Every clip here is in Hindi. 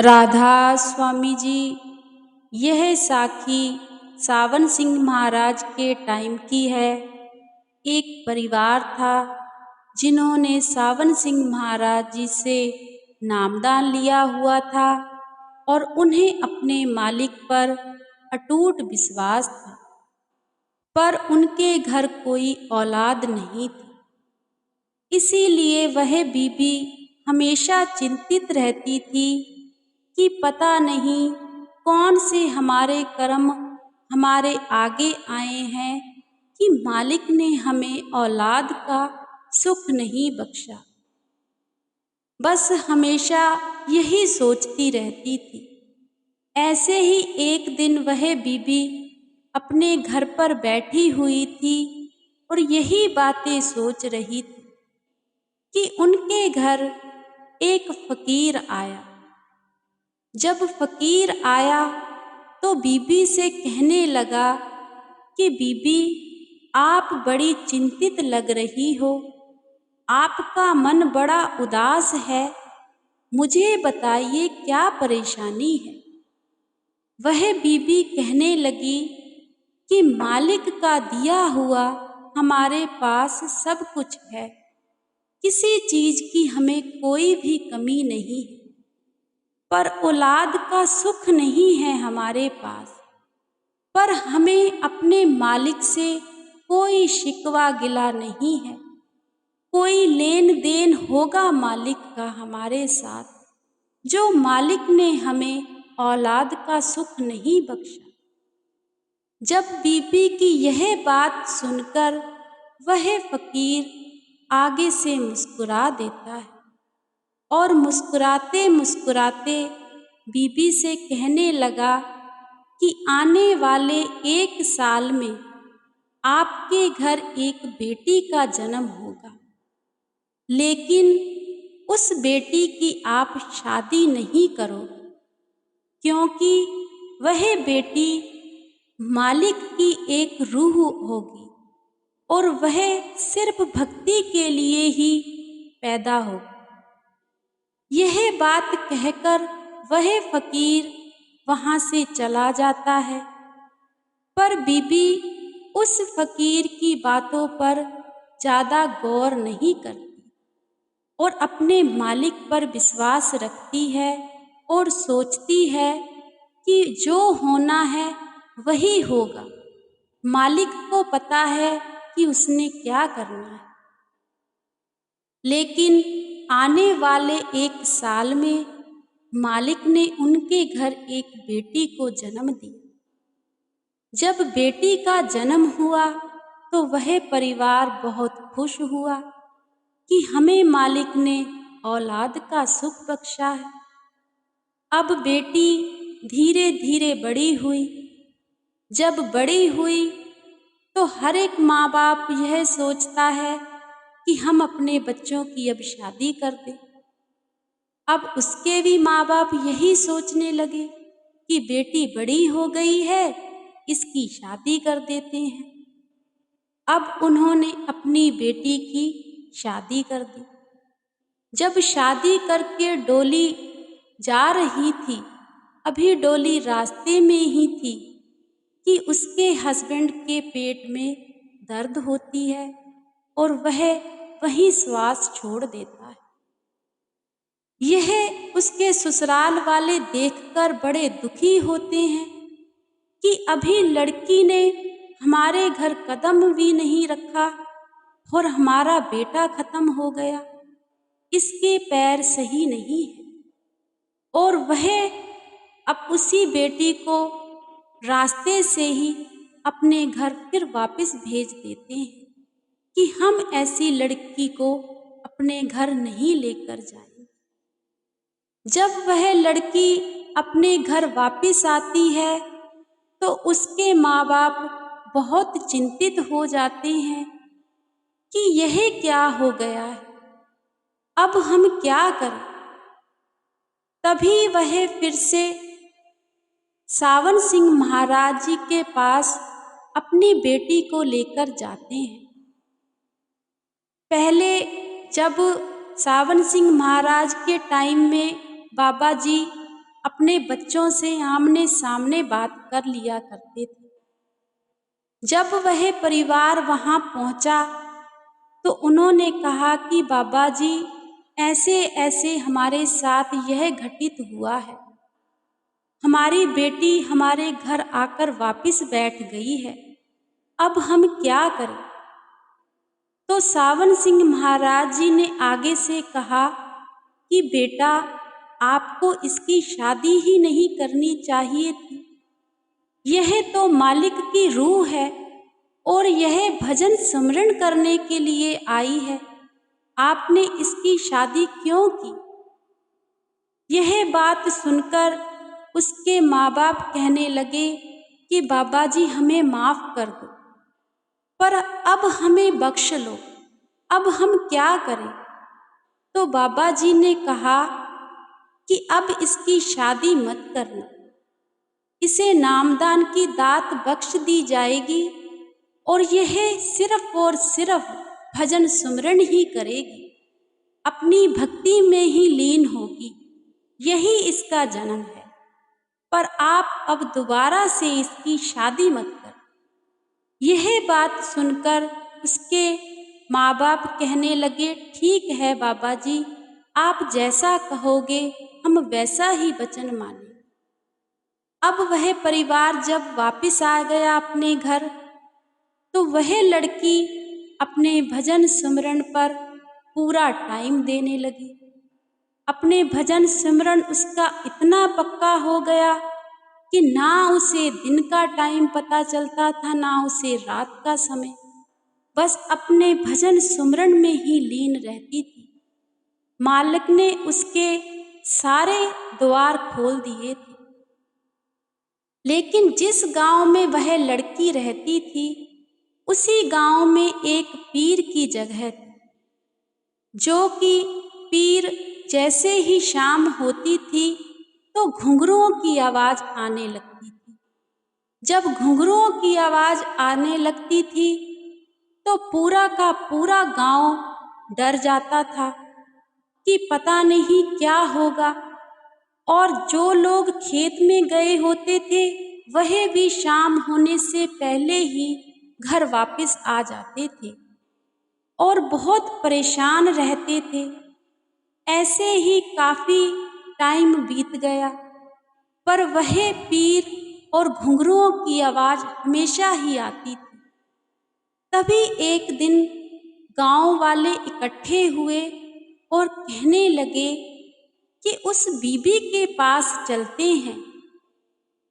राधा स्वामी जी, यह साखी सावन सिंह महाराज के टाइम की है। एक परिवार था जिन्होंने सावन सिंह महाराज जी से नामदान लिया हुआ था और उन्हें अपने मालिक पर अटूट विश्वास था, पर उनके घर कोई औलाद नहीं थी। इसीलिए वह बीबी हमेशा चिंतित रहती थी कि पता नहीं कौन से हमारे कर्म हमारे आगे आए हैं कि मालिक ने हमें औलाद का सुख नहीं बख्शा। बस हमेशा यही सोचती रहती थी। ऐसे ही एक दिन वह बीबी अपने घर पर बैठी हुई थी और यही बातें सोच रही थी कि उनके घर एक फकीर आया। जब फकीर आया तो बीबी से कहने लगा कि बीबी, आप बड़ी चिंतित लग रही हो, आपका मन बड़ा उदास है, मुझे बताइए क्या परेशानी है। वह बीबी कहने लगी कि मालिक का दिया हुआ हमारे पास सब कुछ है, किसी चीज की हमें कोई भी कमी नहीं है, पर औलाद का सुख नहीं है हमारे पास। पर हमें अपने मालिक से कोई शिकवा गिला नहीं है, कोई लेन देन होगा मालिक का हमारे साथ, जो मालिक ने हमें औलाद का सुख नहीं बख्शा। जब बीबी की यह बात सुनकर वह फकीर आगे से मुस्कुरा देता है और मुस्कुराते मुस्कुराते बीबी से कहने लगा कि आने वाले 1 साल में आपके घर एक बेटी का जन्म होगा, लेकिन उस बेटी की आप शादी नहीं करोगे, क्योंकि वह बेटी मालिक की एक रूह होगी और वह सिर्फ भक्ति के लिए ही पैदा होगी। यह बात कहकर वह फकीर वहां से चला जाता है, पर बीबी उस फकीर की बातों पर ज्यादा गौर नहीं करती और अपने मालिक पर विश्वास रखती है और सोचती है कि जो होना है वही होगा, मालिक को पता है कि उसने क्या करना है। लेकिन आने वाले 1 साल में मालिक ने उनके घर एक बेटी को जन्म दिया। जब बेटी का जन्म हुआ तो वह परिवार बहुत खुश हुआ कि हमें मालिक ने औलाद का सुख बख्शा है। अब बेटी धीरे धीरे बड़ी हुई। जब बड़ी हुई तो हर एक माँ बाप यह सोचता है कि हम अपने बच्चों की अब शादी कर दें। अब उसके भी माँ बाप यही सोचने लगे कि बेटी बड़ी हो गई है, इसकी शादी कर देते हैं। अब उन्होंने अपनी बेटी की शादी कर दी। जब शादी करके डोली जा रही थी, अभी डोली रास्ते में ही थी कि उसके हस्बैंड के पेट में दर्द होती है और वह वहीं श्वास छोड़ देता है। यह उसके ससुराल वाले देखकर बड़े दुखी होते हैं कि अभी लड़की ने हमारे घर कदम भी नहीं रखा और हमारा बेटा खत्म हो गया, इसके पैर सही नहीं है। और वह अब उसी बेटी को रास्ते से ही अपने घर फिर वापस भेज देते हैं कि हम ऐसी लड़की को अपने घर नहीं लेकर जाएं। जब वह लड़की अपने घर वापस आती है तो उसके माँ बाप बहुत चिंतित हो जाते हैं कि यह क्या हो गया है, अब हम क्या करें। तभी वह फिर से सावन सिंह महाराज जी के पास अपनी बेटी को लेकर जाते हैं। पहले जब सावन सिंह महाराज के टाइम में बाबा जी अपने बच्चों से आमने सामने बात कर लिया करते थे। जब वह परिवार वहां पहुंचा तो उन्होंने कहा कि बाबा जी, ऐसे ऐसे हमारे साथ यह घटित हुआ है। हमारी बेटी हमारे घर आकर वापस बैठ गई है, अब हम क्या करें? तो सावन सिंह महाराज जी ने आगे से कहा कि बेटा, आपको इसकी शादी ही नहीं करनी चाहिए थी। यह तो मालिक की रूह है और यह भजन सिमरन करने के लिए आई है। आपने इसकी शादी क्यों की? यह बात सुनकर उसके माँ बाप कहने लगे कि बाबा जी, हमें माफ कर दो, पर अब हमें बख्श लो, अब हम क्या करें? तो बाबा जी ने कहा कि अब इसकी शादी मत करना, इसे नामदान की दात बख्श दी जाएगी और यह सिर्फ और सिर्फ भजन सुमरन ही करेगी, अपनी भक्ति में ही लीन होगी, यही इसका जन्म है। पर आप अब दोबारा से इसकी शादी मत कर। यह बात सुनकर उसके माँ बाप कहने लगे, ठीक है बाबा जी, आप जैसा कहोगे हम वैसा ही वचन मानें। अब वह परिवार जब वापस आ गया अपने घर, तो वह लड़की अपने भजन सिमरन पर पूरा टाइम देने लगी। अपने भजन सिमरन उसका इतना पक्का हो गया कि ना उसे दिन का टाइम पता चलता था, ना उसे रात का समय। बस अपने भजन सिमरन में ही लीन रहती थी। मालिक ने उसके सारे द्वार खोल दिए थे। लेकिन जिस गांव में वह लड़की रहती थी, उसी गांव में एक पीर की जगह थी, जो कि पीर जैसे ही शाम होती थी तो घुंघरुओं की आवाज आने लगती थी। जब घुंघरुओं की आवाज आने लगती थी तो पूरा का पूरा गांव डर जाता था कि पता नहीं क्या होगा, और जो लोग खेत में गए होते थे वह भी शाम होने से पहले ही घर वापस आ जाते थे और बहुत परेशान रहते थे। ऐसे ही काफी टाइम बीत गया, पर वह पीर और घुंघरुओं की आवाज हमेशा ही आती थी। तभी एक दिन गांव वाले इकट्ठे हुए और कहने लगे कि उस बीबी के पास चलते हैं,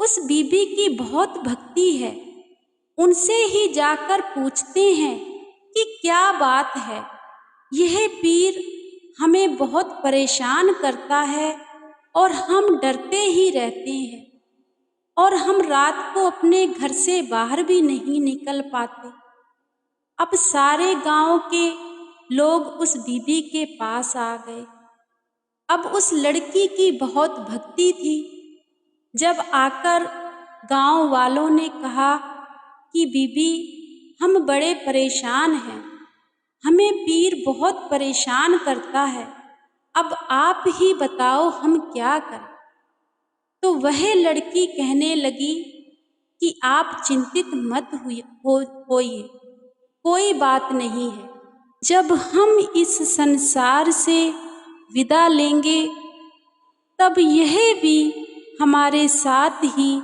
उस बीबी की बहुत भक्ति है, उनसे ही जाकर पूछते हैं कि क्या बात है। यह पीर हमें बहुत परेशान करता है और हम डरते ही रहते हैं, और हम रात को अपने घर से बाहर भी नहीं निकल पाते। अब सारे गांव के लोग उस बीबी के पास आ गए। अब उस लड़की की बहुत भक्ति थी। जब आकर गांव वालों ने कहा कि बीबी, हम बड़े परेशान हैं, हमें पीर बहुत परेशान करता है, अब आप ही बताओ हम क्या करें। तो वह लड़की कहने लगी कि आप चिंतित मत होइए, कोई बात नहीं है। जब हम इस संसार से विदा लेंगे तब यह भी हमारे साथ ही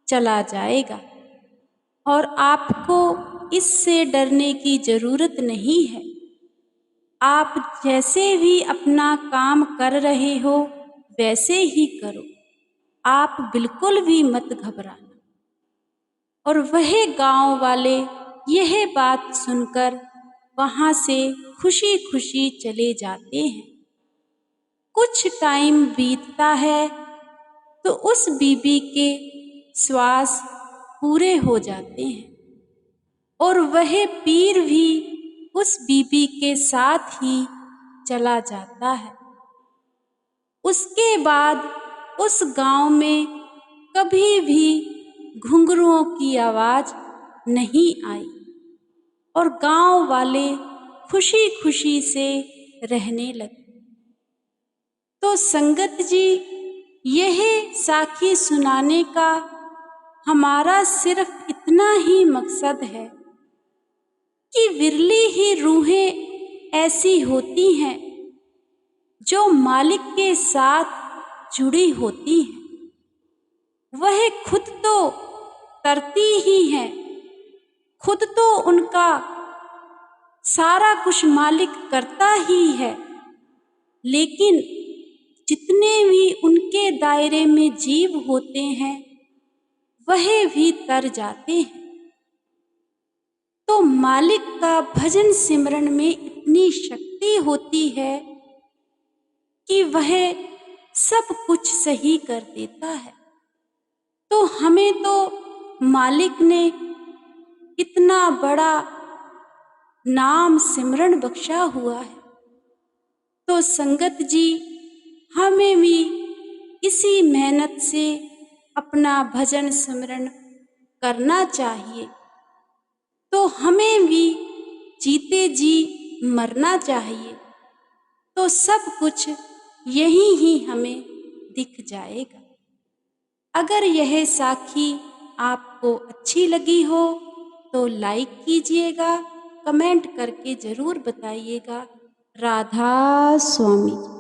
चला जाएगा और आपको इससे डरने की जरूरत नहीं है। आप जैसे भी अपना काम कर रहे हो वैसे ही करो, आप बिल्कुल भी मत घबराना। और वह गांव वाले यह बात सुनकर वहां से खुशी खुशी चले जाते हैं। कुछ टाइम बीतता है तो उस बीबी के श्वास पूरे हो जाते हैं और वह पीर भी उस बीबी के साथ ही चला जाता है। उसके बाद उस गांव में कभी भी घुंघरुओं की आवाज नहीं आई और गांव वाले खुशी खुशी से रहने लगे। तो संगत जी, यह साखी सुनाने का हमारा सिर्फ इतना ही मकसद है कि विरली ही रूहें ऐसी होती हैं जो मालिक के साथ जुड़ी होती हैं। वह खुद तो तरती ही हैं, खुद तो उनका सारा कुछ मालिक करता ही है, लेकिन जितने भी उनके दायरे में जीव होते हैं वह भी तर जाते हैं। तो मालिक का भजन सिमरन में इतनी शक्ति होती है कि वह सब कुछ सही कर देता है। तो हमें तो मालिक ने इतना बड़ा नाम सिमरन बख्शा हुआ है, तो संगत जी हमें भी इसी मेहनत से अपना भजन सिमरन करना चाहिए। तो हमें भी जीते जी मरना चाहिए, तो सब कुछ यहीं ही हमें दिख जाएगा। अगर यह साखी आपको अच्छी लगी हो तो लाइक कीजिएगा, कमेंट करके ज़रूर बताइएगा। राधा स्वामी।